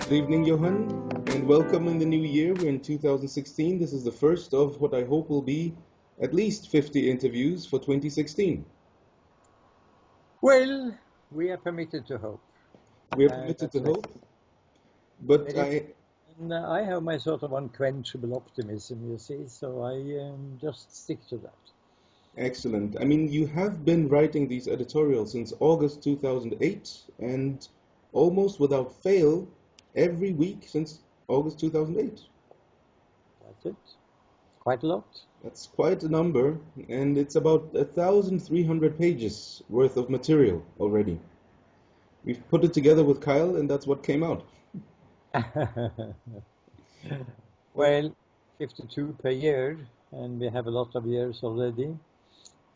Good evening, Johan, and welcome in the new year. We're in 2016. This is the first of what I hope will be at least 50 interviews for 2016. Well, we are permitted to hope. We are permitted to hope, but I have my sort of unquenchable optimism, you see, so I just stick to that. Excellent. I mean, you have been writing these editorials since August 2008, and almost without fail, every week since August 2008. That's it. Quite a lot. That's quite a number, and it's about 1,300 pages worth of material already. We've put it together with Kyle, and that's what came out. Well, 52 per year, and we have a lot of years already.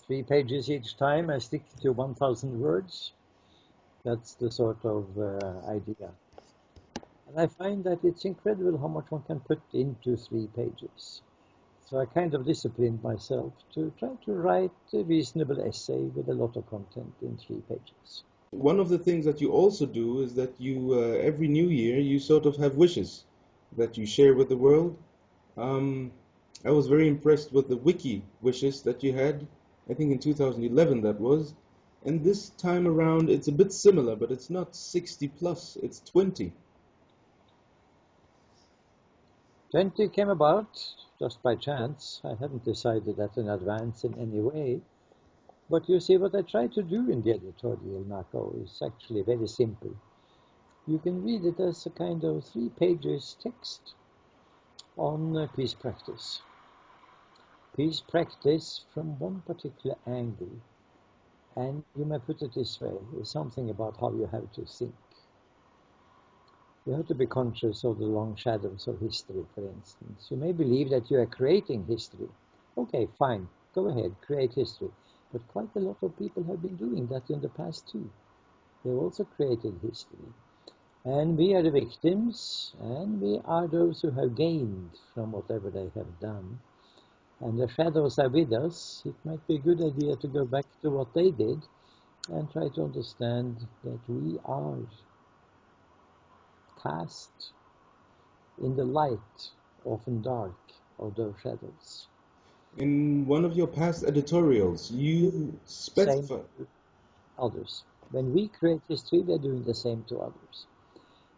3 pages each time. I stick to 1,000 words. That's the sort of idea. And I find that it's incredible how much one can put into 3 pages. So I kind of disciplined myself to try to write a reasonable essay with a lot of content in 3 pages. One of the things that you also do is that you, every new year, you sort of have wishes that you share with the world. I was very impressed with the wiki wishes that you had, I think in 2011 that was. And this time around it's a bit similar, but it's not 60 plus, it's 20. 20 came about just by chance. I hadn't decided that in advance in any way. But you see, what I try to do in the editorial, Marco, is actually very simple. You can read it as a kind of 3 pages text on peace practice. Peace practice from one particular angle. And you may put it this way, it's something about how you have to think. You have to be conscious of the long shadows of history, for instance. You may believe that you are creating history. Okay, fine, go ahead, create history. But quite a lot of people have been doing that in the past too. They've also created history. And we are the victims, and we are those who have gained from whatever they have done. And the shadows are with us. It might be a good idea to go back to what they did and try to understand that we are cast in the light, often dark, of those shadows. In one of your past editorials, you specify others. When we create history, we are doing the same to others.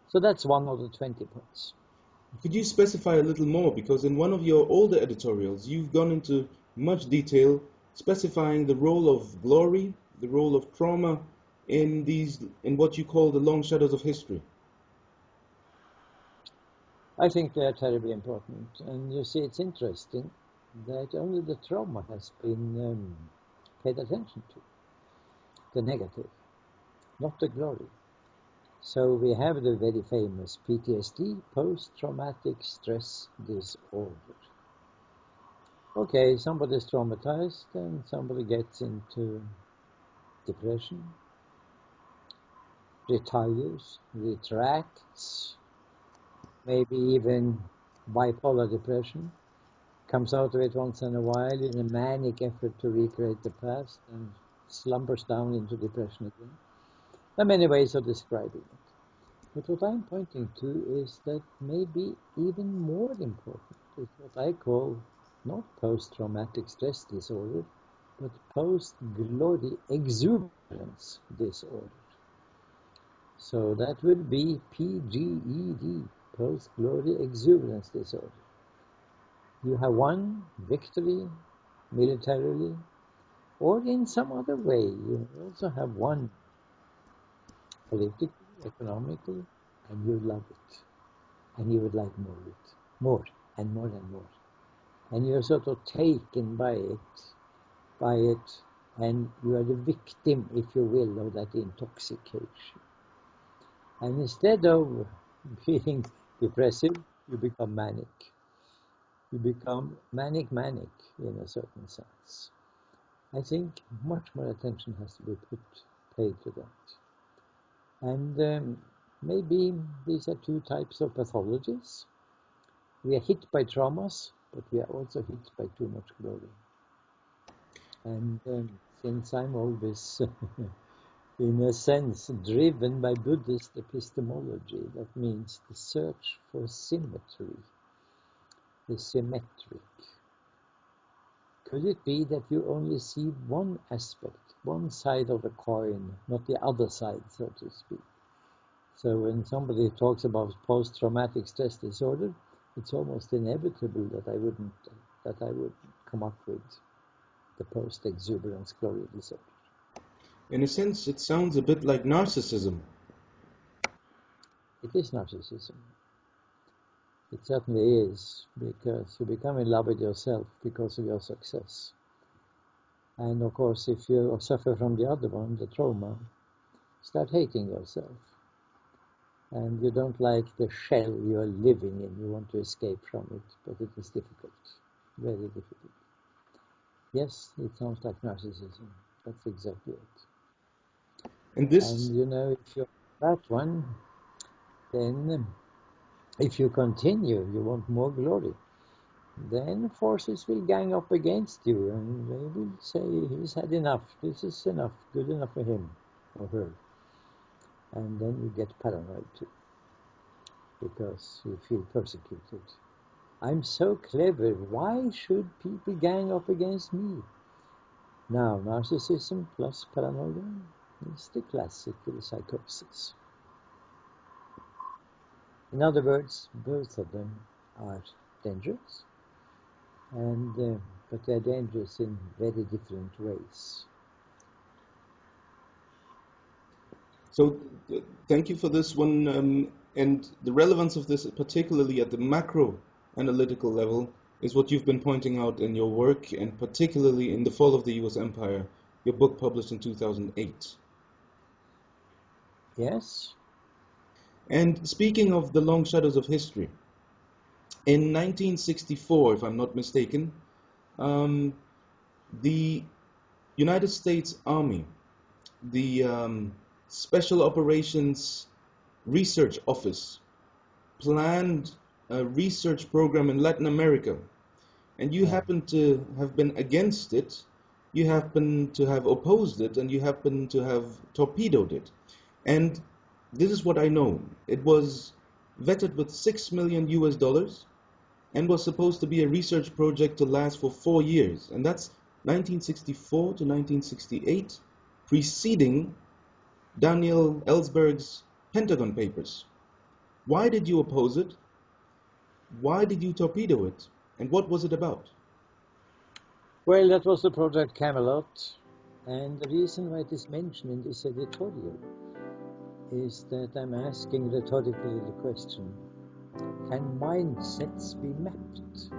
So that's one of the 20 points. Could you specify a little more? Because in one of your older editorials, you've gone into much detail specifying the role of glory, the role of trauma in what you call the long shadows of history. I think they are terribly important. And you see, it's interesting that only the trauma has been paid attention to, the negative, not the glory. So we have the very famous PTSD, post-traumatic stress disorder. Okay, somebody's traumatized and somebody gets into depression, retires, retracts, maybe even bipolar depression, comes out of it once in a while in a manic effort to recreate the past and slumbers down into depression again. There are many ways of describing it. But what I'm pointing to is that maybe even more important is what I call not post-traumatic stress disorder, but post-glory exuberance disorder. So that would be PGED, post-glory exuberance disorder. You have won victory militarily, or in some other way. You also have won politically, economically, and you love it. And you would like more of it. More and more and more. And you're sort of taken by it, and you are the victim, if you will, of that intoxication. And instead of feeling depressive, you become manic. You become manic in a certain sense. I think much more attention has to be paid to that. And maybe these are 2 types of pathologies. We are hit by traumas, but we are also hit by too much glory. And since I'm always in a sense, driven by Buddhist epistemology. That means the search for symmetry, the symmetric. Could it be that you only see one aspect, one side of the coin, not the other side, so to speak? So when somebody talks about post-traumatic stress disorder, it's almost inevitable that I would come up with the post-exuberance glory disorder. In a sense, it sounds a bit like narcissism. It is narcissism. It certainly is, because you become in love with yourself because of your success. And of course, if you suffer from the other one, the trauma, start hating yourself. And you don't like the shell you are living in. You want to escape from it, but it is difficult, very difficult. Yes, it sounds like narcissism. That's exactly it. And this, And you know, if you're that one, then if you continue, you want more glory, then forces will gang up against you and they will say, he's had enough, this is enough, good enough for him or her. And then you get paranoid too, because you feel persecuted. I'm so clever, why should people gang up against me? Now, narcissism plus paranoia is the classical psychosis. In other words, both of them are dangerous, but they're dangerous in very different ways. so thank you for this one, and the relevance of this, particularly at the macro analytical level, is what you've been pointing out in your work, and particularly in The Fall of the US Empire, your book published in 2008. Yes? And speaking of the long shadows of history, in 1964, if I'm not mistaken, the United States Army, the Special Operations Research Office, planned a research program in Latin America, and you happen to have been against it, you happen to have opposed it, and you happen to have torpedoed it. And this is what I know. It was vetted with $6 million and was supposed to be a research project to last for 4 years. And that's 1964 to 1968, preceding Daniel Ellsberg's Pentagon Papers. Why did you oppose it? Why did you torpedo it? And what was it about? Well, that was the Project Camelot. And the reason why it is mentioned in this editorial is that I'm asking rhetorically the question, can mindsets be mapped?